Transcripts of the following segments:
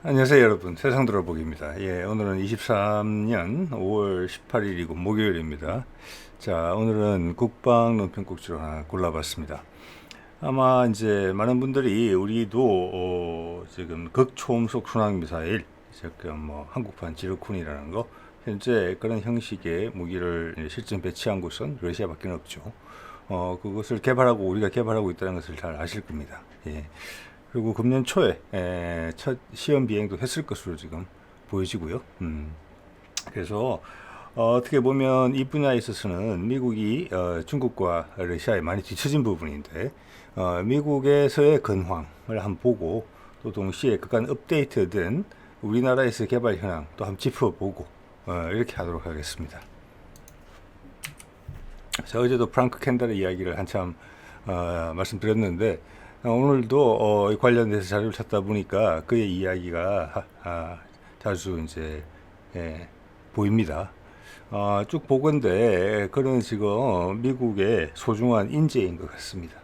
안녕하세요 여러분, 세상 들어보기입니다. 오늘은 23년 5월 18일이고 목요일입니다. 자, 오늘은 국방 논평 꼭지로 하나 골라봤습니다. 아마 이제 많은 분들이 우리도 지금 극초음속 순항미사일, 지금 뭐 한국판 지르쿤이라는 거, 현재 그런 형식의 무기를 실전 배치한 곳은 러시아밖에 없죠. 그것을 개발하고 우리가 개발하고 있다는 것을 잘 아실 겁니다. 그리고 금년 초에 첫 시험 비행도 했을 것으로 지금 보여지고요. 그래서 어떻게 보면 이 분야에 있어서는 미국이 중국과 러시아에 많이 뒤처진 부분인데 미국에서의 근황을 한번 보고 또 동시에 그간 업데이트된 우리나라에서 개발 현황 또 한번 짚어보고 이렇게 하도록 하겠습니다. 자, 어제도 프랑크 캔달의 이야기를 한참 말씀드렸는데 오늘도 관련돼서 자료를 찾다 보니까 그의 이야기가 자주 이제 보입니다. 쭉 보건대 그는 지금 미국의 소중한 인재인 것 같습니다.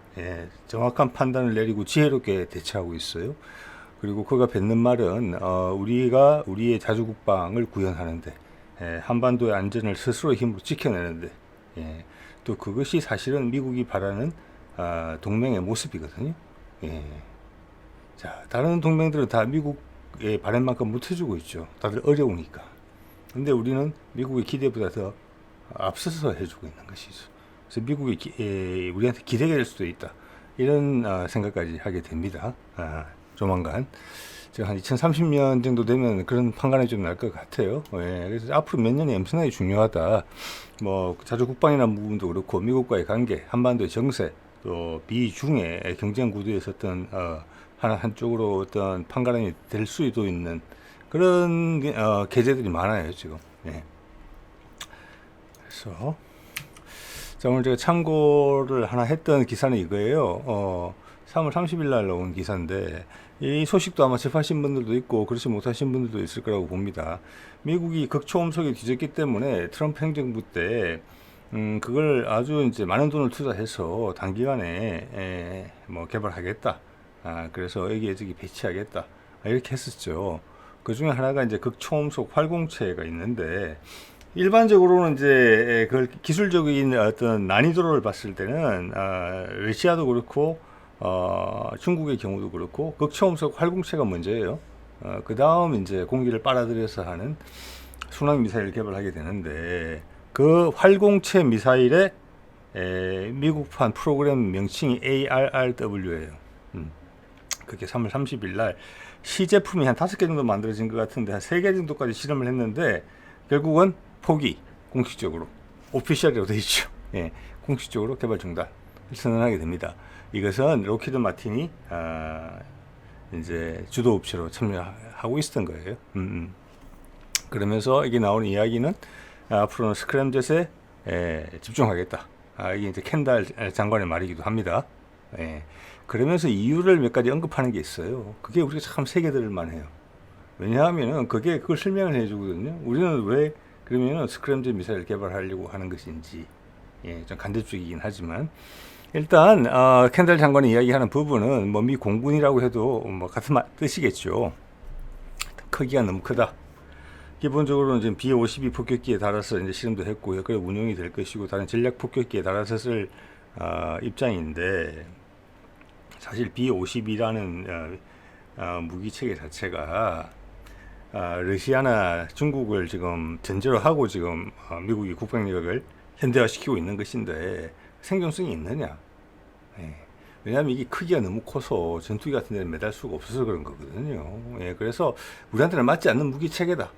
정확한 판단을 내리고 지혜롭게 대처하고 있어요. 그리고 그가 뱉는 말은 우리가 우리의 자주국방을 구현하는데 한반도의 안전을 스스로 힘으로 지켜내는데 또 그것이 사실은 미국이 바라는 동맹의 모습이거든요. 자, 다른 동맹들은 다 미국의 바람만큼 못 해주고 있죠. 다들 어려우니까. 근데 우리는 미국의 기대보다 더 앞서서 해주고 있는 것이죠. 그래서 미국이 우리한테 기대가 될 수도 있다. 이런 생각까지 하게 됩니다. 조만간. 제가 한 2030년 정도 되면 그런 판단이 좀 날 것 같아요. 그래서 앞으로 몇 년이 엄청나게 중요하다. 뭐 자주 국방이라는 부분도 그렇고 미국과의 관계, 한반도의 정세, 또 비중의 경쟁 구도에서 어떤 한쪽으로 어떤 판가름이 될 수도 있는 그런 계제들이 많아요 지금. 그래서 자, 오늘 제가 참고를 하나 했던 기사는 이거예요. 3월 30일 날 나온 기사인데 이 소식도 아마 접하신 분들도 있고 그렇지 못하신 분들도 있을 거라고 봅니다. 미국이 극초음속에 뒤졌기 때문에 트럼프 행정부 때 그걸 아주 이제 많은 돈을 투자해서 단기간에 뭐 개발하겠다. 그래서 여기 배치하겠다. 이렇게 했었죠. 그 중에 하나가 이제 극초음속 활공체가 있는데 일반적으로는 이제 그 기술적인 어떤 난이도를 봤을 때는 러시아도 그렇고 중국의 경우도 그렇고 극초음속 활공체가 문제예요. 그 다음 이제 공기를 빨아들여서 하는 순항 미사일을 개발하게 되는데 그 활공체 미사일의 미국판 프로그램 명칭이 ARRW예요. 그게 3월 30일 날 시제품이 한 5개 정도 만들어진 것 같은데 한 3개 정도까지 실험을 했는데 결국은 포기, 공식적으로 오피셜이라고 되어 있죠. 공식적으로 개발 중단을 선언하게 됩니다. 이것은 로키드 마틴이 이제 주도 업체로 참여하고 있었던 거예요. 그러면서 이게 나오는 이야기는 앞으로는 스크램젯에 집중하겠다. 이게 이제 캔달 장관의 말이기도 합니다. 그러면서 이유를 몇 가지 언급하는 게 있어요. 그게 우리가 참 새겨들만 해요. 왜냐하면은 그걸 설명을 해주거든요. 우리는 왜 그러면은 스크램젯 미사일 개발하려고 하는 것인지 좀 간접적이긴 하지만 일단 캔달 장관이 이야기하는 부분은 뭐 미 공군이라고 해도 뭐 같은 뜻이겠죠. 크기가 너무 크다. 기본적으로는 지금 B-52 폭격기에 달아서 이제 실험도 했고요. 그래 운용이 될 것이고 다른 전략 폭격기에 달아서 쓸 입장인데 사실 B-52라는 무기 체계 자체가 러시아나 중국을 지금 전제로 하고 지금 미국이 국방력을 현대화시키고 있는 것인데 생존성이 있느냐? 왜냐하면 이게 크기가 너무 커서 전투기 같은 데는 매달 수가 없어서 그런 거거든요. 그래서 우리한테는 맞지 않는 무기 체계다.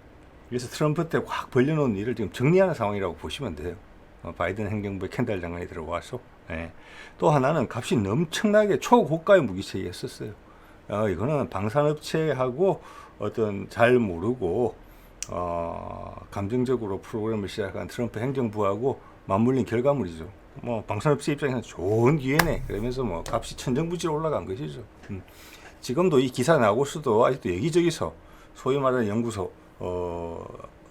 그래서 트럼프 때 확 벌려놓은 일을 지금 정리하는 상황이라고 보시면 돼요. 바이든 행정부의 캔달 장관이 들어와서. 또 하나는 값이 엄청나게 초고가의 무기체계였었어요. 이거는 방산업체하고 어떤 잘 모르고 감정적으로 프로그램을 시작한 트럼프 행정부하고 맞물린 결과물이죠. 뭐 방산업체 입장에서는 좋은 기회네. 그러면서 뭐 값이 천정부지로 올라간 것이죠. 지금도 이 기사 나올 수도 아직도 여기저기서 소위 말하는 연구소,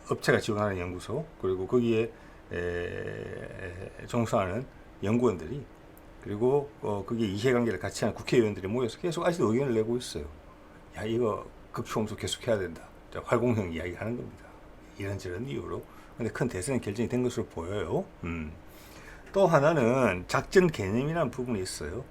업체가 지원하는 연구소, 그리고 거기에 종사하는 연구원들이 그리고 거기에 이해관계를 같이 하는 국회의원들이 모여서 계속 아직도 의견을 내고 있어요. 야, 이거 극초음속 계속해야 된다. 자, 활공형 이야기하는 겁니다. 이런저런 이유로. 근데 큰 대선이 결정이 된 것으로 보여요. 또 하나는 작전 개념이라는 부분이 있어요.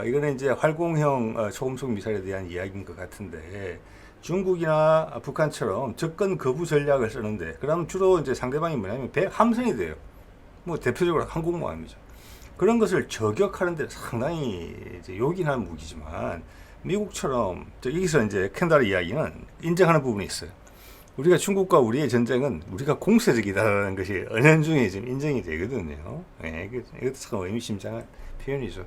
이거는 이제 활공형 초음속 미사일에 대한 이야기인 것 같은데, 중국이나 북한처럼 접근 거부 전략을 쓰는데, 그러면 주로 이제 상대방이 뭐냐면 함선이 돼요. 뭐 대표적으로 항공모함이죠. 그런 것을 저격하는 데 상당히 이제 요긴한 무기지만, 미국처럼 여기서 이제 캔달 이야기는 인정하는 부분이 있어요. 우리가 중국과 우리의 전쟁은 우리가 공세적이다라는 것이 은연중에 지금 인정이 되거든요. 네, 이것도 참 의미심장한 표현이죠.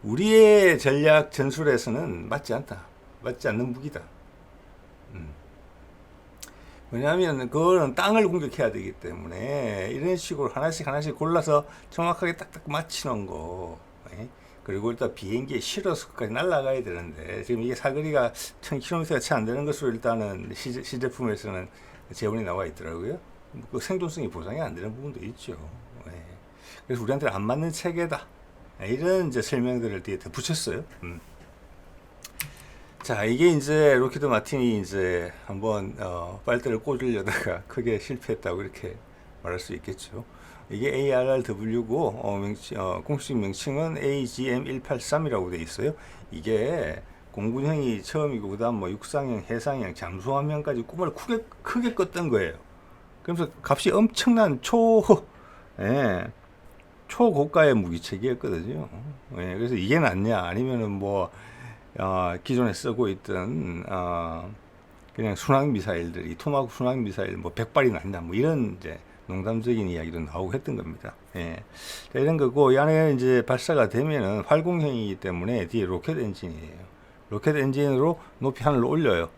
우리의 전략 전술에서는 맞지 않다. 맞지 않는 무기다. 왜냐하면 그거는 땅을 공격해야 되기 때문에 이런 식으로 하나씩 골라서 정확하게 딱딱 맞추는 거. 네? 그리고 일단 비행기에 실어서 끝까지 날아가야 되는데, 지금 이게 사거리가 1000km가 채 안 되는 것으로 일단은 시제품에서는 재원이 나와 있더라고요. 그 생존성이 보장이 안 되는 부분도 있죠. 네. 그래서 우리한테는 안 맞는 체계다. 이런 이제 설명들을 뒤에 더 붙였어요. 자, 이게 이제 로키드 마틴이 이제 한번 빨대를 꽂으려다가 크게 실패했다고 이렇게 말할 수 있겠죠. 이게 ARRW고 공식 명칭은 AGM-183이라고 되어 있어요. 이게 공군형이 처음이고 그다음 뭐 육상형, 해상형, 잠수함형까지 꿈을 크게 꿨던 거예요. 그래서 값이 엄청난 초고가의 무기체계였거든요. 예, 그래서 이게 낫냐 아니면은 뭐 기존에 쓰고 있던 그냥 순항 미사일들이 토마호크 순항 미사일 뭐 100발이 낫냐 뭐 이런 이제 농담적인 이야기도 나오고 했던 겁니다. 예. 이런 거고, 이 안에 이제 발사가 되면은 활공형이기 때문에 뒤에 로켓 엔진이에요. 로켓 엔진으로 높이 하늘로 올려요.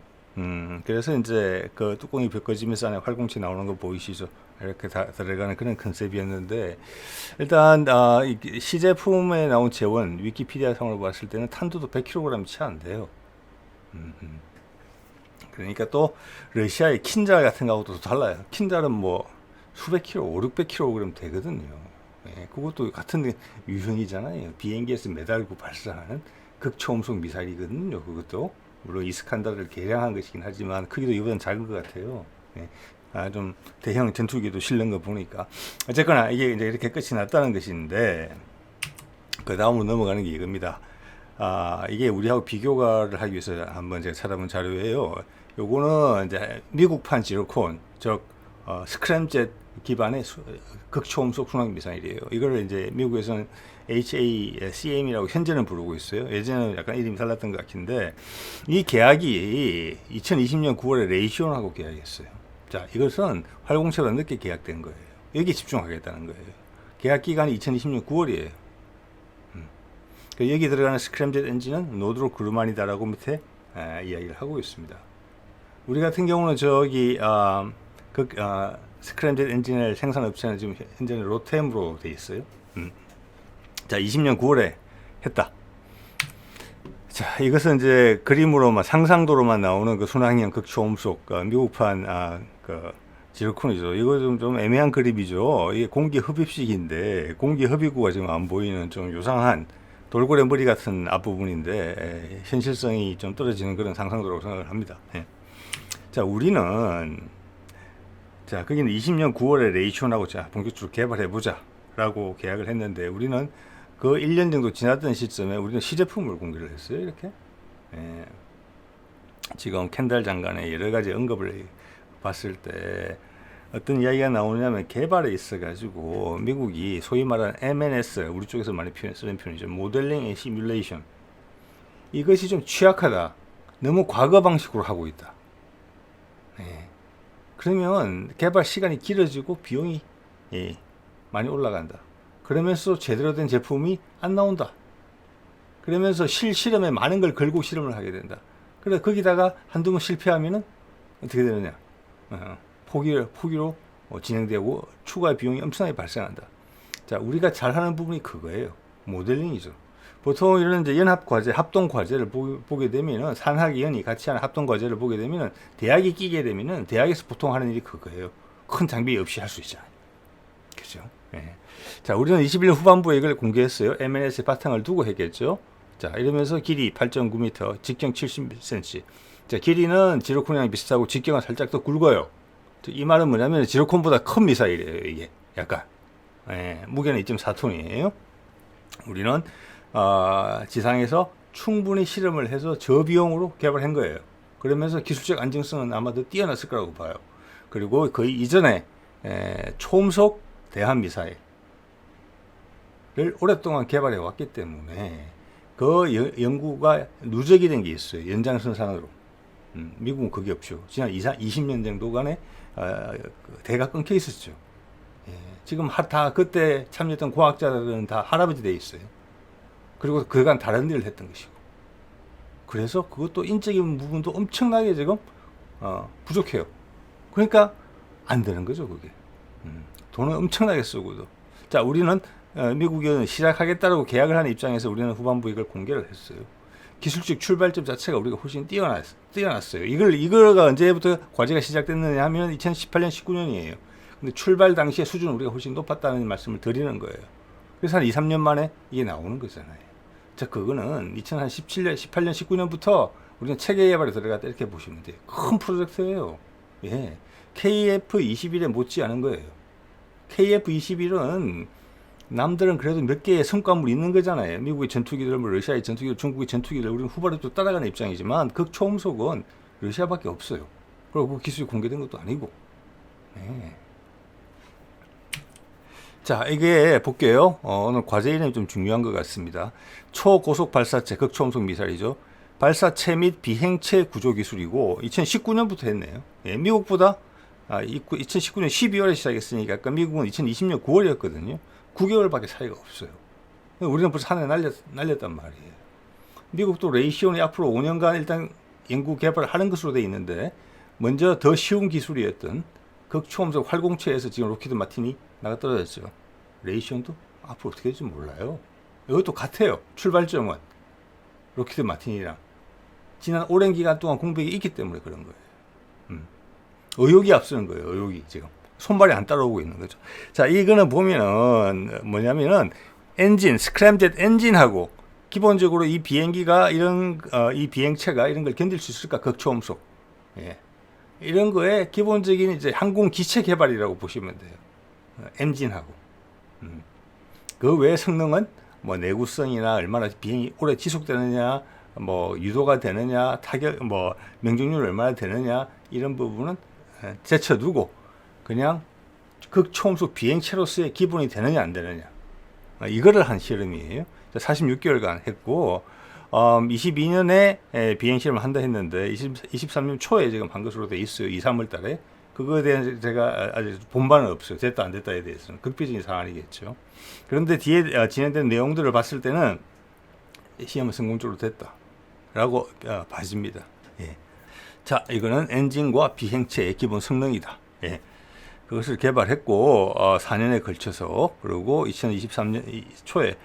그래서 이제 그 뚜껑이 벗겨지면서 안에 활공체 나오는 거 보이시죠? 이렇게 다 들어가는 그런 컨셉이었는데, 일단 시제품에 나온 재원 위키피디아 상으로 봤을 때는 탄두도 100kg 채 안 돼요. 그러니까 또 러시아의 킨잘 같은 거하고도 달라요. 킨잘은 뭐 수백 킬로, 5, 600kg 되거든요. 예, 그것도 같은 유형이잖아요. 비행기에서 매달고 발사하는 극초음속 미사일이거든요. 그것도 물론 이스칸다르를 개량한 것이긴 하지만 크기도 이보다는 작은 것 같아요. 예, 좀 대형 전투기도 실는 거 보니까 어쨌거나 이게 이제 이렇게 끝이 났다는 것인데, 그 다음으로 넘어가는 게 이겁니다. 이게 우리하고 비교를 하기 위해서 한번 제가 찾아본 자료예요. 요거는 이제 미국판 지르콘, 즉 스크램젯 기반의 극초음속 순항 미사일이에요. 이거를 이제 미국에서는 HACM이라고 현재는 부르고 있어요. 예전에는 약간 이름이 달랐던 것 같은데, 이 계약이 2020년 9월에 레이시온하고 계약했어요. 자, 이것은 활공체보다 늦게 계약된 거예요. 여기 집중하겠다는 거예요. 계약 기간이 2020년 9월이에요. 여기 들어가는 스크램젯 엔진은 노드로 그루만이다라고 밑에 이야기를 하고 있습니다. 우리 같은 경우는 저기 스크램젯 엔진의 생산 업체는 지금 현재는 로템으로 돼 있어요. 자, 20년 9월에 했다. 자, 이것은 이제 그림으로만 상상도로만 나오는 그 순항형 극초음속 미국판 지르콘이죠. 이거 좀 애매한 그림이죠. 이게 공기 흡입식인데 공기 흡입구가 지금 안 보이는 좀 요상한 돌고래 머리 같은 앞부분인데 현실성이 좀 떨어지는 그런 상상도라고 생각을 합니다. 예. 자, 우리는 거기는 20년 9월에 레이촌하고 본격적으로 개발해보자 라고 계약을 했는데, 우리는 그 1년 정도 지났던 시점에 우리는 시제품을 공개를 했어요. 이렇게. 예. 지금 캔달 장관의 여러 가지 언급을 봤을 때 어떤 이야기가 나오냐면, 개발에 있어가지고 미국이 소위 말하는 MNS, 우리 쪽에서 많이 쓰는 표현이죠. 모델링 앤 시뮬레이션. 이것이 좀 취약하다. 너무 과거 방식으로 하고 있다. 예. 그러면 개발 시간이 길어지고 비용이 많이 올라간다. 그러면서 제대로 된 제품이 안 나온다. 그러면서 실험에 많은 걸 걸고 실험을 하게 된다. 그래 거기다가 한두 번 실패하면은 어떻게 되느냐? 포기로 진행되고 추가 비용이 엄청나게 발생한다. 자, 우리가 잘하는 부분이 그거예요. 모델링이죠. 보통 이런 이제 연합 과제, 합동 과제를 보게 되면은, 산학위원이 같이 하는 합동 과제를 보게 되면은, 대학이 끼게 되면은 대학에서 보통 하는 일이 그거예요. 큰 장비 없이 할 수 있잖아요. 그죠? 예. 자, 우리는 21년 후반부에 이걸 공개했어요. MNS의 바탕을 두고 했겠죠. 자, 이러면서 길이 8.9m, 직경 70cm. 자, 길이는 지로콘이랑 비슷하고 직경은 살짝 더 굵어요. 이 말은 뭐냐면 지로콘보다 큰 미사일이에요. 이게 약간 무게는 2.4톤이에요. 우리는 지상에서 충분히 실험을 해서 저비용으로 개발한 거예요. 그러면서 기술적 안정성은 아마도 뛰어났을 거라고 봐요. 그리고 거의 이전에 초음속 대한 미사일을 오랫동안 개발해 왔기 때문에 그 연구가 누적이 된 게 있어요. 연장선상으로. 미국은 그게 없죠. 지난 20년 정도간에 대가 끊겨 있었죠. 지금 다 그때 참여했던 과학자들은 다 할아버지 돼 있어요. 그리고 그간 다른 일을 했던 것이고. 그래서 그것도 인적인 부분도 엄청나게 지금 부족해요. 그러니까 안 되는 거죠, 그게. 돈은 엄청나게 쓰고도. 자, 우리는 미국은 시작하겠다라고 계약을 하는 입장에서 우리는 후반부 이걸 공개를 했어요. 기술적 출발점 자체가 우리가 훨씬 뛰어났어요. 이거가 언제부터 과제가 시작됐느냐 하면 2018년, 19년이에요. 근데 출발 당시의 수준은 우리가 훨씬 높았다는 말씀을 드리는 거예요. 그래서 한 2, 3년 만에 이게 나오는 거잖아요. 자, 그거는 2017년, 18년, 19년부터 우리는 체계 개발에 들어갔다 이렇게 보시면 돼요. 큰 프로젝트예요. 예. KF-21에 못지 않은 거예요. KF-21은 남들은 그래도 몇 개의 성과물이 있는 거잖아요. 미국의 전투기들, 러시아의 전투기들, 중국의 전투기들, 우리는 후발을 또 따라가는 입장이지만 극초음속은 러시아밖에 없어요. 그리고 그 기술이 공개된 것도 아니고. 네. 자, 이게 볼게요. 오늘 과제 이름이 좀 중요한 것 같습니다. 초고속 발사체, 극초음속 미사일이죠. 발사체 및 비행체 구조 기술이고 2019년부터 했네요. 예, 미국보다 2019년 12월에 시작했으니까 아까 미국은 2020년 9월이었거든요. 9개월밖에 차이가 없어요. 우리는 벌써 하늘 날렸단 말이에요. 미국도 레이시온이 앞으로 5년간 일단 연구 개발을 하는 것으로 되어 있는데 먼저 더 쉬운 기술이었던 극초음속 활공체에서 지금 로키드 마틴이 나가 떨어졌죠. 레이시온도 앞으로 어떻게 될지 몰라요. 이것도 같아요. 출발점은 로키드 마틴이랑 지난 오랜 기간 동안 공백이 있기 때문에 그런 거예요. 의욕이 앞서는 거예요. 의욕이 지금 손발이 안 따라오고 있는 거죠. 자, 이거는 보면은 뭐냐면은 엔진, 스크램젯 엔진하고 기본적으로 이 비행기가 이 비행체가 이런 걸 견딜 수 있을까? 극초음속. 예. 이런 거에 기본적인 이제 항공 기체 개발이라고 보시면 돼요. 엔진하고. 그 외의 성능은 뭐 내구성이나 얼마나 비행이 오래 지속되느냐, 뭐 유도가 되느냐, 타격, 뭐 명중률 얼마나 되느냐 이런 부분은 제쳐두고 그냥 극초음속 비행체로서의 기본이 되느냐 안 되느냐 이거를 한 실험이에요. 46개월간 했고 22년에 비행 실험을 한다 했는데 23년 초에 지금 한 것으로 돼 있어요. 2, 3월 달에. 그거에 대한 제가 아직 본반은 없어요. 됐다 안 됐다에 대해서는 극비적인 사안이겠죠. 그런데 뒤에 진행된 내용들을 봤을 때는 시험은 성공적으로 됐다라고 봐집니다. 예. 자, 이거는 엔진과 비행체의 기본 성능이다. 예. 그것을 개발했고 4년에 걸쳐서 그리고 2023년 초에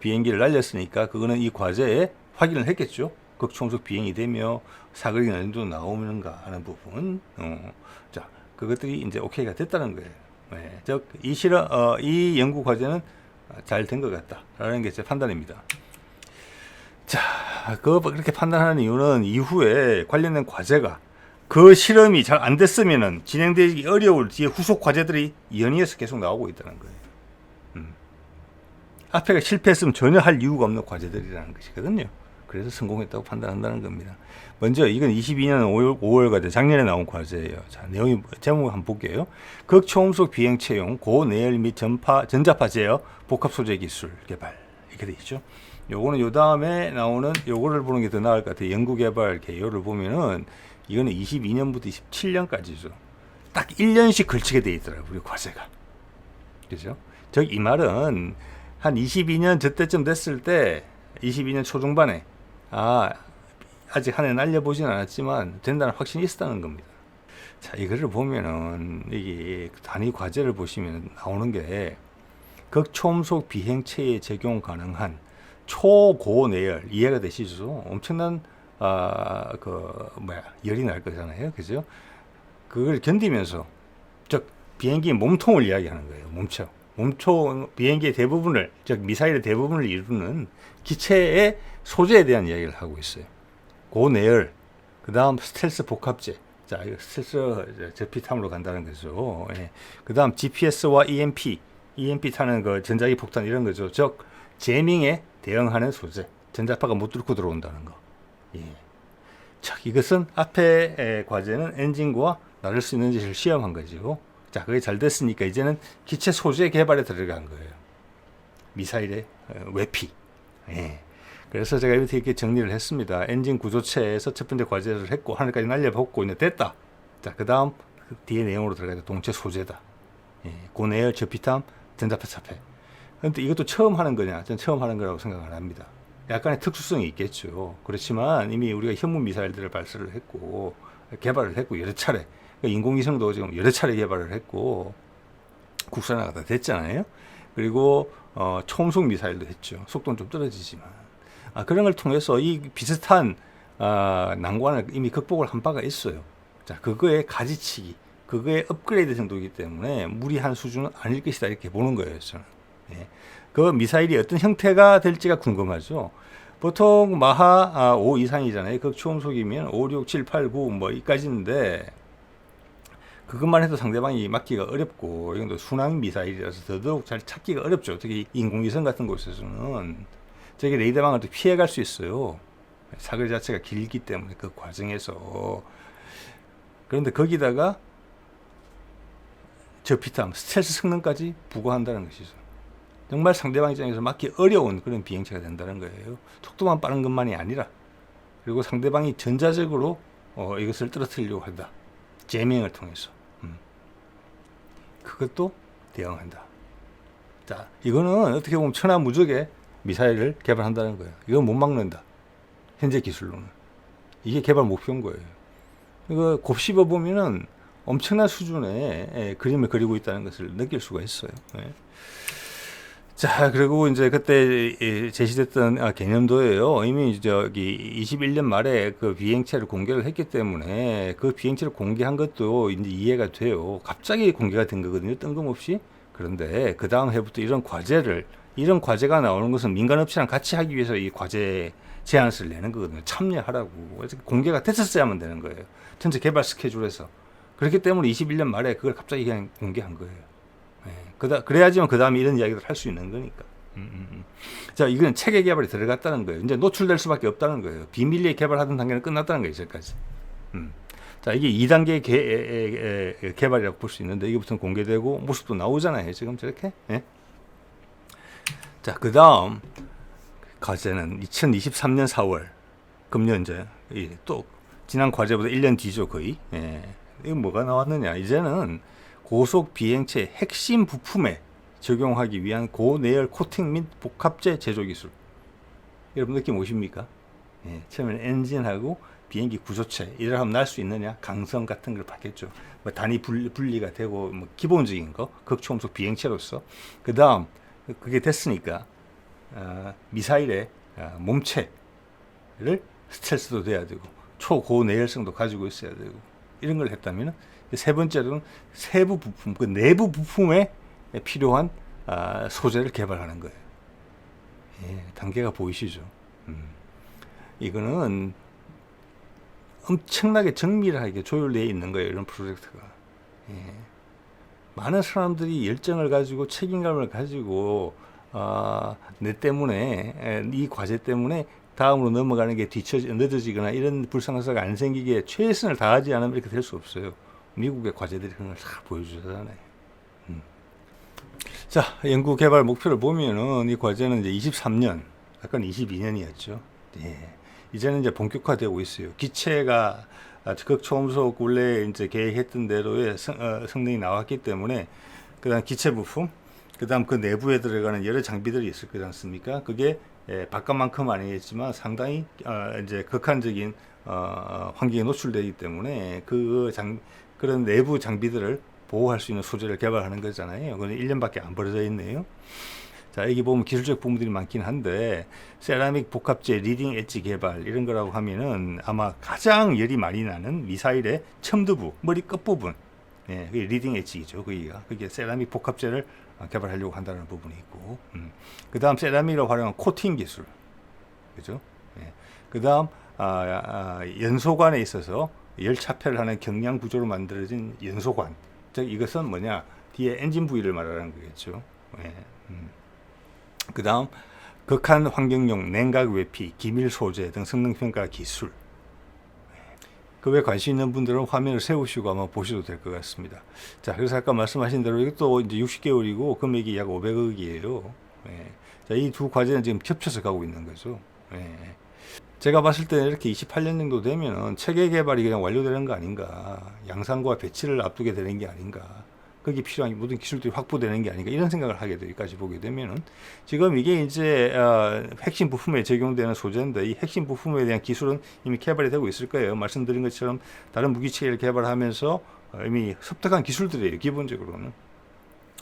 비행기를 날렸으니까 그거는 이 과제에 확인을 했겠죠. 극초음속 비행이 되며 사거리 어느 정도 나오는가 하는 부분. 자, 그것들이 이제 오케이가 됐다는 거예요. 네. 즉, 이 연구 과제는 잘 된 것 같다라는 게 제 판단입니다. 자, 그렇게 판단하는 이유는 이후에 관련된 과제가 그 실험이 잘 안 됐으면은 진행되기 어려울 뒤에 후속 과제들이 연이어서 계속 나오고 있다는 거예요. 앞에가 실패했으면 전혀 할 이유가 없는 과제들이라는 것이거든요. 그래서 성공했다고 판단한다는 겁니다. 먼저 이건 22년 5월 과제, 작년에 나온 과제예요. 자, 내용이 제목을 한번 볼게요. 극초음속 비행체용 고내열 및 전자파 제어 복합 소재 기술 개발 이렇게 돼 있죠. 요거는 요 다음에 나오는 요거를 보는 게 더 나을 것 같아요. 연구 개발 개요를 보면은 이거는 22년부터 27년까지죠. 딱 1년씩 걸치게 돼 있더라고요, 우리 과제가. 그죠? 즉 이 말은 한 22년 저때쯤 됐을 때 22년 초중반에 아직 하늘 날려보진 않았지만 된다는 확신이 있었다는 겁니다. 자, 이거를 보면은 이게 단위 과제를 보시면 나오는 게 극초음속 비행체에 적용 가능한 초고내열 이해가 되시죠? 엄청난 열이 날 거잖아요, 그죠? 그걸 견디면서 즉 비행기 몸통을 이야기하는 거예요. 몸통 비행기의 대부분을 즉 미사일의 대부분을 이루는 기체의 소재에 대한 이야기를 하고 있어요. 고내열 그 다음 스텔스 복합제. 자, 이거 스텔스 저피탐으로 간다는 거죠. 예. 그 다음 GPS와 EMP 타는 그 전자기 폭탄 이런 거죠. 즉, 제밍에 대응하는 소재. 전자파가 못 뚫고 들어온다는 거. 예. 자, 이것은 앞에 과제는 엔진과 나를 수 있는지를 시험한 거죠. 자, 그게 잘 됐으니까 이제는 기체 소재 개발에 들어간 거예요. 미사일의 외피. 예. 그래서 제가 이렇게 정리를 했습니다. 엔진 구조체에서 첫 번째 과제를 했고 하늘까지 날려보고 이제 됐다. 자, 그 다음 그 뒤에 내용으로 들어가서 동체 소재다. 예. 고내열 저피탐 전자파 차폐. 그런데 이것도 처음 하는 거냐? 저는 처음 하는 거라고 생각을 합니다. 약간의 특수성이 있겠죠. 그렇지만 이미 우리가 현무 미사일들을 발사를 했고 개발을 했고 여러 차례, 그러니까 인공위성도 지금 여러 차례 개발을 했고 국산화가 다 됐잖아요. 그리고 초음속 미사일도 했죠. 속도는 좀 떨어지지만 그런 걸 통해서 이 비슷한 난관을 이미 극복을 한 바가 있어요. 자, 그거의 가지치기, 그거의 업그레이드 정도이기 때문에 무리한 수준은 아닐 것이다 이렇게 보는 거예요, 저는. 예. 그 미사일이 어떤 형태가 될지가 궁금하죠. 보통 마하 5 이상이잖아요. 극초음속이면 5, 6, 7, 8, 9 뭐 이까지인데 그것만 해도 상대방이 막기가 어렵고 이건 또 순항 미사일이라서 더더욱 잘 찾기가 어렵죠. 특히 인공위성 같은 곳에서는 저게 레이더망을 또 피해갈 수 있어요. 사거리 자체가 길기 때문에 그 과정에서. 그런데 거기다가 저피탐, 스텔스 성능까지 부과한다는 것이죠. 정말 상대방 입장에서 막기 어려운 그런 비행체가 된다는 거예요. 속도만 빠른 것만이 아니라 그리고 상대방이 전자적으로 이것을 떨어뜨리려고 한다. 제밍을 통해서. 그것도 대응한다. 자, 이거는 어떻게 보면 천하무적의 미사일을 개발한다는 거예요. 이건 못 막는다. 현재 기술로는. 이게 개발 목표인 거예요. 이거 곱씹어 보면은 엄청난 수준의 그림을 그리고 있다는 것을 느낄 수가 있어요. 네. 자, 그리고 이제 그때 제시됐던 개념도예요. 이미 저기 21년 말에 그 비행체를 공개를 했기 때문에 그 비행체를 공개한 것도 이제 이해가 돼요. 갑자기 공개가 된 거거든요. 뜬금없이. 그런데 그 다음 해부터 이런 과제가 나오는 것은 민간 업체랑 같이 하기 위해서 이 과제 제안서를 내는 거거든요. 참여하라고. 그래서 공개가 됐었어야만 되는 거예요. 전체 개발 스케줄에서. 그렇기 때문에 21년 말에 그걸 갑자기 그냥 공개한 거예요. 그래야지만 그 다음에 이런 이야기를 할 수 있는 거니까. 자, 이건 체계 개발이 들어갔다는 거예요. 이제 노출될 수밖에 없다는 거예요. 비밀리에 개발하던 단계는 끝났다는 거예요, 이제까지. 자, 이게 2단계 개발이라고 볼 수 있는데, 이게부터 공개되고, 모습도 나오잖아요, 지금 저렇게. 예? 자, 그 다음 과제는 2023년 4월. 금년 이제, 또, 지난 과제보다 1년 뒤죠, 거의. 예. 이거 뭐가 나왔느냐. 이제는 고속 비행체 핵심 부품에 적용하기 위한 고내열 코팅 및 복합재 제조 기술. 여러분 느낌 오십니까? 예, 처음에는 엔진하고 비행기 구조체 이를 하면 날 수 있느냐? 강성 같은 걸 받겠죠. 뭐 단위 분리가 되고 뭐 기본적인 거 극초음속 비행체로서. 그 다음 그게 됐으니까 미사일의 몸체를 스텔스도 돼야 되고 초고내열성도 가지고 있어야 되고 이런 걸 했다면 세 번째로는 세부 부품, 그 내부 부품에 필요한 소재를 개발하는 거예요. 예, 단계가 보이시죠? 이거는 엄청나게 정밀하게 조율되어 있는 거예요. 이런 프로젝트가. 예. 많은 사람들이 열정을 가지고 책임감을 가지고 내 때문에 이 과제 때문에 다음으로 넘어가는 게 늦어지거나 이런 불상사가 안 생기게 최선을 다하지 않으면 이렇게 될 수 없어요. 미국의 과제들이 그런 걸 다 보여주잖아요. 자, 연구 개발 목표를 보면은 이 과제는 이제 23년, 아까 22년이었죠. 예. 이제는 이제 본격화되고 있어요. 기체가 극초음속 원래 이제 계획했던 대로의 성능이 나왔기 때문에 그다음 기체 부품, 그다음 그 내부에 들어가는 여러 장비들이 있을 거지 않습니까? 그게 바깥만큼 아니겠지만 상당히 이제 극한적인 환경에 노출되기 때문에 그런 내부 장비들을 보호할 수 있는 소재를 개발하는 거잖아요. 그건 1년밖에 안 벌어져 있네요. 자, 여기 보면 기술적 부분들이 많긴 한데 세라믹 복합재 리딩 엣지 개발 이런 거라고 하면은 아마 가장 열이 많이 나는 미사일의 첨두부, 머리 끝부분, 예, 그게 리딩 엣지죠. 그게 세라믹 복합재를 개발하려고 한다는 부분이 있고, 그 다음 세라믹을 활용한 코팅 기술, 그죠? 예. 그 다음 연소관에 있어서 열차폐를 하는 경량 구조로 만들어진 연소관. 즉 이것은 뭐냐? 뒤에 엔진 부위를 말하는 거겠죠. 예. 그 다음 극한 환경용 냉각 외피, 기밀 소재 등 성능평가 기술. 그 외에 관심 있는 분들은 화면을 세우시고 한번 보셔도 될 것 같습니다. 자, 그래서 아까 말씀하신 대로 이것도 이제 60개월이고 금액이 약 500억이에요. 예. 자, 이 두 과제는 지금 겹쳐서 가고 있는 거죠. 예. 제가 봤을 때는 이렇게 28년 정도 되면은 체계 개발이 그냥 완료되는 거 아닌가. 양산과 배치를 앞두게 되는 게 아닌가. 거기 필요한 모든 기술들이 확보되는 게 아닌가. 이런 생각을 하게 되기까지 보게 되면은 지금 이게 이제 핵심 부품에 적용되는 소재인데 이 핵심 부품에 대한 기술은 이미 개발이 되고 있을 거예요. 말씀드린 것처럼 다른 무기 체계를 개발하면서 이미 습득한 기술들이에요. 기본적으로는.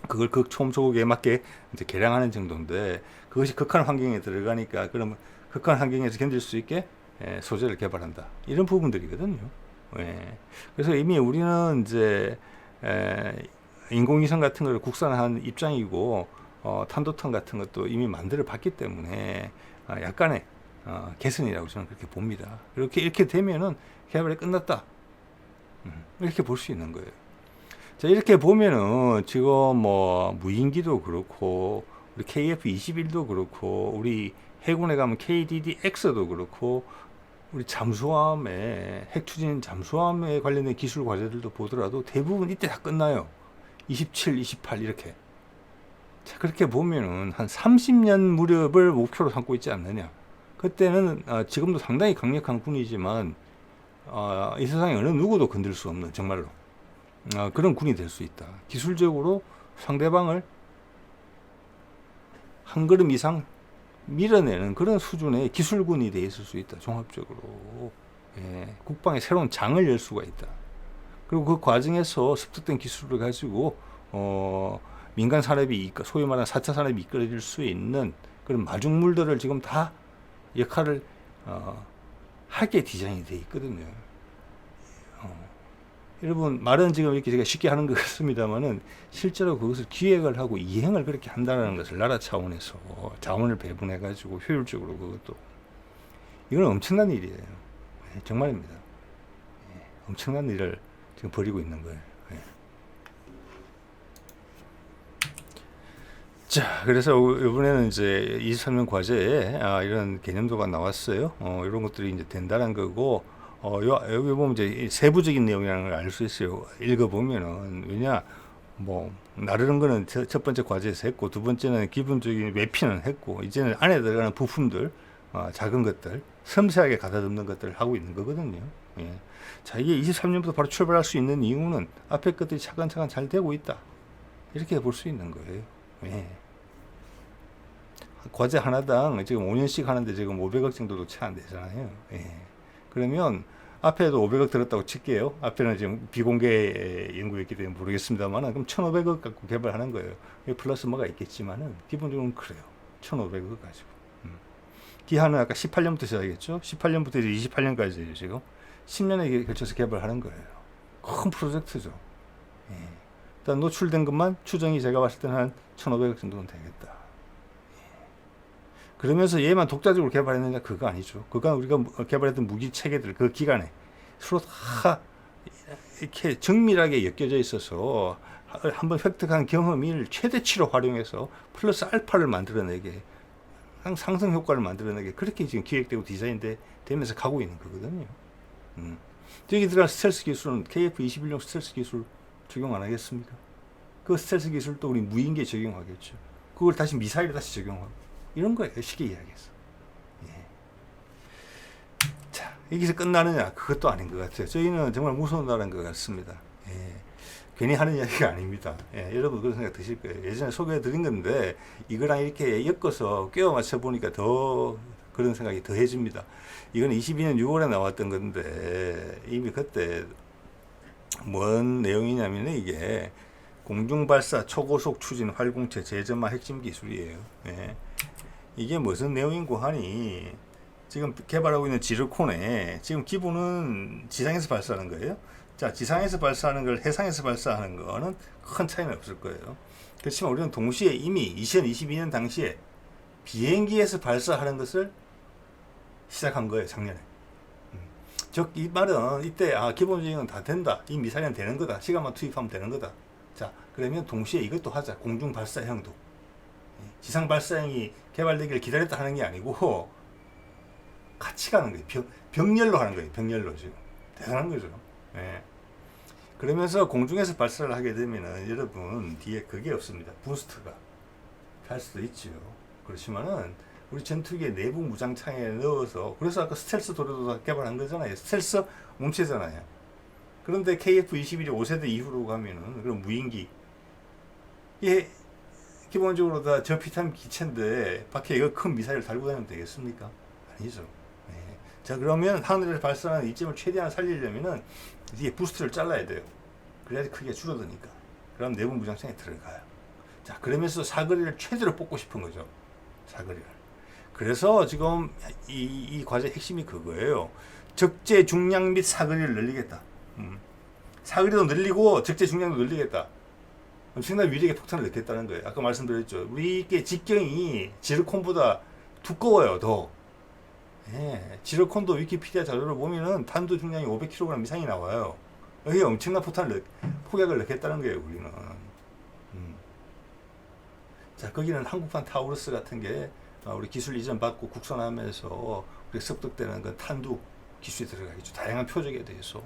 그걸 극초음속에 맞게 이제 개량하는 정도인데 그것이 극한 환경에 들어가니까 그러면 극한 환경에서 견딜 수 있게 소재를 개발한다. 이런 부분들이거든요. 예. 그래서 이미 우리는 이제 인공위성 같은 걸 국산한 입장이고 탄도탄 같은 것도 이미 만들어 봤기 때문에 약간의 개선이라고 저는 그렇게 봅니다. 이렇게 되면은 개발이 끝났다. 이렇게 볼 수 있는 거예요. 자, 이렇게 보면은 지금 뭐 무인기도 그렇고 우리 KF-21도 그렇고 우리 해군에 가면 KDD-X도 그렇고 우리 잠수함에 핵추진 잠수함에 관련된 기술 과제들도 보더라도 대부분 이때 다 끝나요. 27, 28 이렇게. 자, 그렇게 보면은 한 30년 무렵을 목표로 삼고 있지 않느냐. 그때는 지금도 상당히 강력한 군이지만 이 세상에 어느 누구도 건들 수 없는 정말로 그런 군이 될 수 있다. 기술적으로 상대방을 한 걸음 이상 밀어내는 그런 수준의 기술군이 돼 있을 수 있다. 종합적으로. 예, 국방의 새로운 장을 열 수가 있다. 그리고 그 과정에서 습득된 기술을 가지고 민간 산업이 소위 말하는 4차 산업이 이끌어질 수 있는 그런 마중물들을 지금 다 역할을 하게 디자인이 되어 있거든요. 여러분 말은 지금 이렇게 제가 쉽게 하는 것 같습니다만은 실제로 그것을 기획을 하고 이행을 그렇게 한다는 것을 나라 차원에서 자원을 배분해 가지고 효율적으로 그것도 이건 엄청난 일이에요. 정말입니다. 엄청난 일을 지금 벌이고 있는 거예요. 자, 그래서 이번에는 이제 23년 과제에 이런 개념도가 나왔어요. 이런 것들이 이제 된다는 거고. 여기 보면 이제 세부적인 내용이라는 걸 알 수 있어요. 읽어보면은. 왜냐, 뭐, 나르는 거는 첫 번째 과제에서 했고, 두 번째는 기본적인 외피는 했고, 이제는 안에 들어가는 부품들, 작은 것들, 섬세하게 가다듬는 것들을 하고 있는 거거든요. 예. 자, 이게 23년부터 바로 출발할 수 있는 이유는 앞에 것들이 차근차근 잘 되고 있다. 이렇게 볼 수 있는 거예요. 예. 과제 하나당 지금 5년씩 하는데 지금 500억 정도도 채 안 되잖아요. 예. 그러면 앞에도 500억 들었다고 칠게요. 앞에는 지금 비공개 연구였기 때문에 모르겠습니다만 그럼 1,500억 갖고 개발하는 거예요. 플러스 뭐가 있겠지만은 기본적으로는 그래요. 1,500억 가지고. 기한은 아까 18년부터 시작했죠. 18년부터 이제 28년까지예요. 지금 10년에 걸쳐서 개발하는 거예요. 큰 프로젝트죠. 예. 일단 노출된 것만 추정이 제가 봤을 때는 한 1,500억 정도는 되겠다. 그러면서 얘만 독자적으로 개발했느냐? 그거 아니죠. 그건 우리가 개발했던 무기 체계들 그 기간에 서로 다 이렇게 정밀하게 엮여져 있어서 한번 획득한 경험을 최대치로 활용해서 플러스 알파를 만들어내게 상승 효과를 만들어내게 그렇게 지금 기획되고 디자인되면서 가고 있는 거거든요. 저기 들어간 스텔스 기술은 KF-21용 스텔스 기술 적용 안 하겠습니까? 그 스텔스 기술도 우리 무인기에 적용하겠죠. 그걸 다시 미사일에 다시 적용하고 이런 거예요. 쉽게 이야기해서. 예. 자, 여기서 끝나느냐? 그것도 아닌 것 같아요. 저희는 정말 무서운다는 것 같습니다. 예. 괜히 하는 이야기가 아닙니다. 예. 여러분 그런 생각 드실 거예요. 예전에 소개해 드린 건데 이거랑 이렇게 엮어서 꿰어 맞춰 보니까 더 그런 생각이 더 해집니다. 이건 22년 6월에 나왔던 건데 이미 그때 뭔 내용이냐면 이게 공중발사 초고속 추진 활공체 재점화 핵심 기술이에요. 예. 이게 무슨 내용인고 하니 지금 개발하고 있는 지르콘에 지금 기본은 지상에서 발사하는 거예요. 자, 지상에서 발사하는 걸 해상에서 발사하는 거는 큰 차이는 없을 거예요. 그렇지만 우리는 동시에 이미 2022년 당시에 비행기에서 발사하는 것을 시작한 거예요. 작년에. 즉 이 말은 이때 기본적인 다 된다. 이 미사일은 되는 거다. 시간만 투입하면 되는 거다. 자, 그러면 동시에 이것도 하자. 공중 발사형도. 지상 발사형이 개발되기를 기다렸다 하는 게 아니고 같이 가는 거예요. 병렬로 하는 거예요. 병렬로 지금. 대단한 거죠. 예. 그러면서 공중에서 발사를 하게 되면은 여러분 뒤에 그게 없습니다. 부스트가 갈 수도 있죠. 그렇지만은 우리 전투기의 내부 무장창에 넣어서, 그래서 아까 스텔스 도료도 개발한 거잖아요. 스텔스 몸체잖아요. 그런데 KF-21이 5세대 이후로 가면은 그런 무인기, 이게 기본적으로 다 저피탄 기체인데 밖에 이거 큰 미사일을 달고 다니면 되겠습니까? 아니죠. 네. 자, 그러면 하늘에서 발사하는 이점을 최대한 살리려면은 뒤에 부스트를 잘라야 돼요. 그래야지 크기가 줄어드니까. 그럼 내부 무장창에 들어가요. 자, 그러면서 사거리를 최대로 뽑고 싶은 거죠. 사거리를. 그래서 지금 이 과제 핵심이 그거예요. 적재 중량 및 사거리를 늘리겠다. 사거리도 늘리고 적재 중량도 늘리겠다. 엄청난 위력의 폭탄을 넣겠다는 거예요. 아까 말씀드렸죠. 우리의 직경이 지르콘보다 두꺼워요, 더. 예, 지르콘도 위키피디아 자료를 보면은 탄두 중량이 500kg 이상이 나와요. 여기 엄청난 폭약을 넣겠다는 거예요, 우리는. 자, 거기는 한국판 타우루스 같은 게 우리 기술 이전 받고 국산하면서 우리 습득되는 그 탄두 기술이 들어가겠죠. 다양한 표적에 대해서.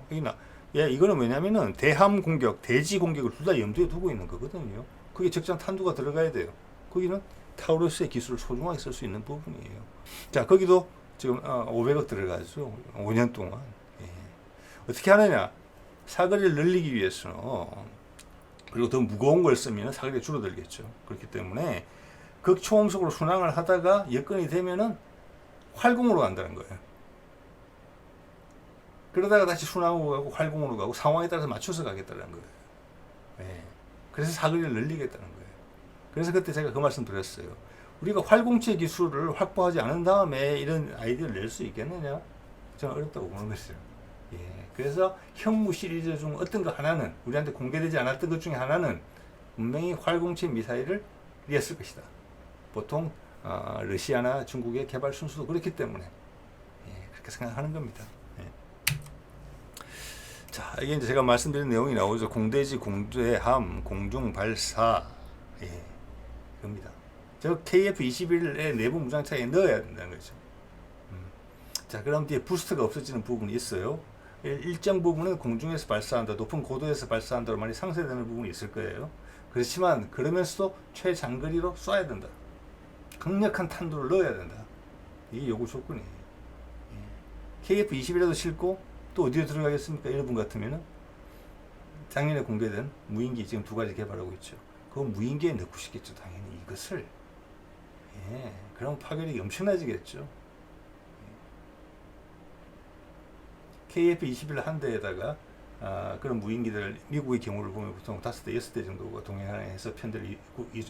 이거는 왜냐면은 대함 공격, 대지 공격을 둘 다 염두에 두고 있는 거거든요. 그게 적정 탄두가 들어가야 돼요. 거기는 타우루스의 기술을 소중하게 쓸 수 있는 부분이에요. 자, 거기도 지금 500억 들어가죠. 5년 동안. 예. 어떻게 하느냐? 사거리를 늘리기 위해서는, 그리고 더 무거운 걸 쓰면 사거리가 줄어들겠죠. 그렇기 때문에 극초음속으로 순항을 하다가 여건이 되면은 활공으로 간다는 거예요. 그러다가 다시 순항으로 가고 활공으로 가고 상황에 따라서 맞춰서 가겠다는 거예요. 네. 그래서 사거리를 늘리겠다는 거예요. 그래서 그때 제가 그 말씀 드렸어요. 우리가 활공체 기술을 확보하지 않은 다음에 이런 아이디어를 낼 수 있겠느냐? 저는 어렵다고 보는 것이죠. 예. 그래서 현무 시리즈 중 어떤 거 하나는, 우리한테 공개되지 않았던 것 중에 하나는 분명히 활공체 미사일을 이었을 것이다. 보통 러시아나 중국의 개발 순수도 그렇기 때문에 그렇게 생각하는 겁니다. 예. 자, 이게 이제 제가 말씀드린 내용이 나오죠. 공대지, 공대함, 공중 발사, 겁니다. 저 KF-21의 내부 무장차에 넣어야 된다는 거죠. 자, 그럼 뒤에 부스트가 없어지는 부분이 있어요. 일정 부분은 공중에서 발사한다, 높은 고도에서 발사한다로 많이 상쇄되는 부분이 있을 거예요. 그렇지만 그러면서도 최장거리로 쏴야 된다. 강력한 탄두를 넣어야 된다. 이게 요구 조건이에요. KF-21에도 싣고 또 어디에 들어가겠습니까? 여러분 같으면은 작년에 공개된 무인기 지금 2가지 개발하고 있죠. 그 무인기에 넣고 싶겠죠. 당연히 이것을. 그럼 파괴력이 엄청나지겠죠. KF-21 한 대에다가 그런 무인기들, 미국의 경우를 보면 보통 5대, 6대 정도가 동해안에서 편대를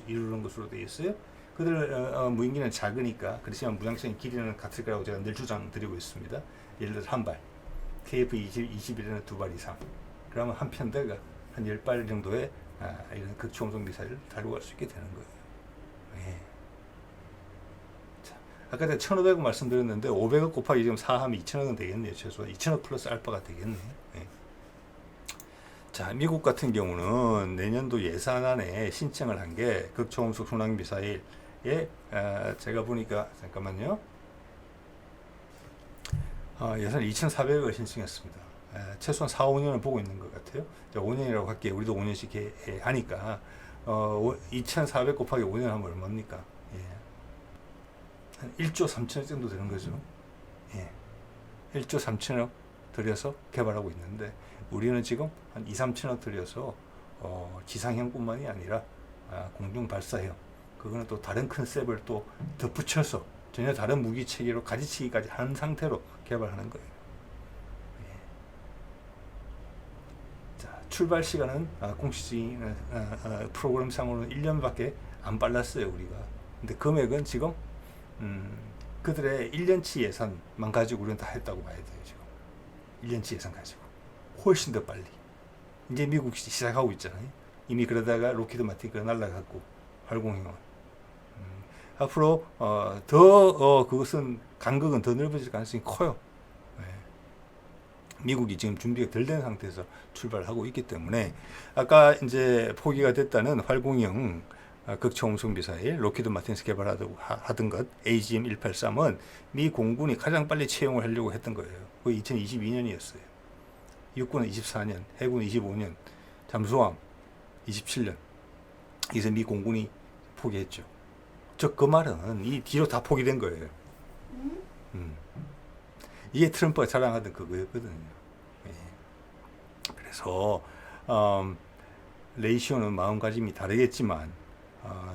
이루는 것으로 되어 있어요. 그들 무인기는 작으니까, 그렇지만 무장성의 길이는 같을 거라고 제가 늘 주장드리고 있습니다. 예를 들어서 한 발, KF-21에는 2발 이상. 그러면 한 편대가 한 10발 정도의 이런 극초음속 미사일을 달고 갈 수 있게 되는 거예요. 자, 아까 제가 1,500억 말씀드렸는데 500억 곱하기 지금 4하면 2,000억은 되겠네요. 최소 2,000억 플러스 알파가 되겠네요. 자, 미국 같은 경우는 내년도 예산안에 신청을 한 게 극초음속 순항 미사일에 제가 보니까 잠깐만요. 예산 2,400억을 신청했습니다. 최소한 4, 5년을 보고 있는 것 같아요. 5년이라고 할게요. 우리도 5년씩 하니까 2,400 곱하기 5년 하면 얼마입니까? 한 1조 3천억 정도 되는 거죠. 1조 3천억 들여서 개발하고 있는데 우리는 지금 한 2, 3천억 들여서 지상형뿐만이 아니라 공중 발사형, 그거는 또 다른 컨셉을 또 덧붙여서 전혀 다른 무기 체계로 가지치기까지 한 상태로 개발하는 거예요. 자, 출발 시간은 공식적인 프로그램상으로는 1년밖에 안 빨랐어요, 우리가. 근데 금액은 지금 그들의 1년치 예산만 가지고 우리는 다 했다고 봐야 돼요, 지금. 1년치 예산 가지고. 훨씬 더 빨리. 이제 미국 시작하고 있잖아요. 이미 그러다가 로키드 마틴가 날라갔고, 활공형은. 앞으로 그것은 간극은 더 넓어질 가능성이 커요. 미국이 지금 준비가 덜 된 상태에서 출발하고 있기 때문에 아까 이제 포기가 됐다는 활공형 극초음속 미사일 로키드 마틴스 개발하던 것 AGM-183은 미 공군이 가장 빨리 채용을 하려고 했던 거예요. 그게 2022년이었어요. 육군은 24년, 해군은 25년, 잠수함 27년. 이제 미 공군이 포기했죠. 그 말은 이 뒤로 다 포기된 거예요. 이게 트럼프가 자랑하던 그거였거든요. 예. 그래서 레이시오는 마음가짐이 다르겠지만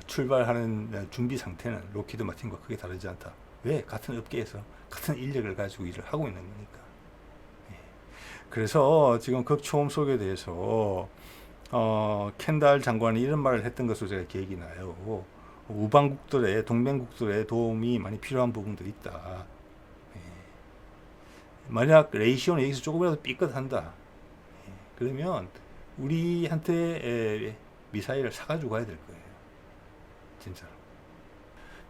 출발하는 준비 상태는 로키드 마틴과 크게 다르지 않다. 왜? 같은 업계에서 같은 인력을 가지고 일을 하고 있는 거니까. 예. 그래서 지금 극초음속에 대해서 켄달 장관이 이런 말을 했던 것으로 제가 기억이 나요. 우방국들의 동맹국들의 도움이 많이 필요한 부분들이 있다. 만약 레이시오는 여기서 조금이라도 삐끗한다. 그러면 우리한테 미사일을 사가지고 가야 될 거예요. 진짜로.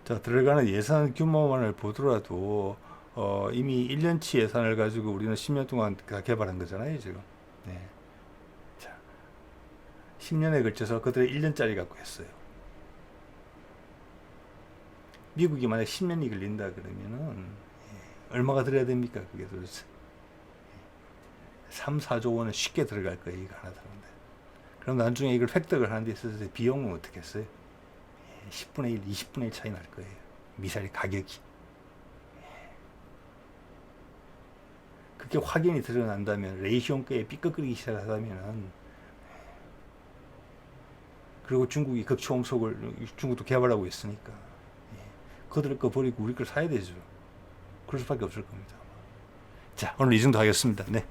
자, 들어가는 예산 규모만을 보더라도 이미 1년치 예산을 가지고 우리는 10년 동안 개발한 거잖아요, 지금. 네. 자, 10년에 걸쳐서 그들이 1년짜리 갖고 했어요. 미국이 만약 10년이 걸린다 그러면은 얼마가 들어야 됩니까? 그게 도대체 3, 4조 원은 쉽게 들어갈 거예요. 이거 하나 들었는데. 그럼 나중에 이걸 획득을 하는 데 있어서 비용은 어떻게 했어요? 10분의 1, 20분의 1 차이 날 거예요. 미사일 가격이. 그게 확연히 드러난다면 레이시온가에 삐끗거리기 시작하다면 그리고 중국이 극초음속을 중국도 개발하고 있으니까 그들 거 버리고 우리 걸 사야 되죠. 그럴 수밖에 없을 겁니다. 자, 오늘 이 정도 하겠습니다. 네.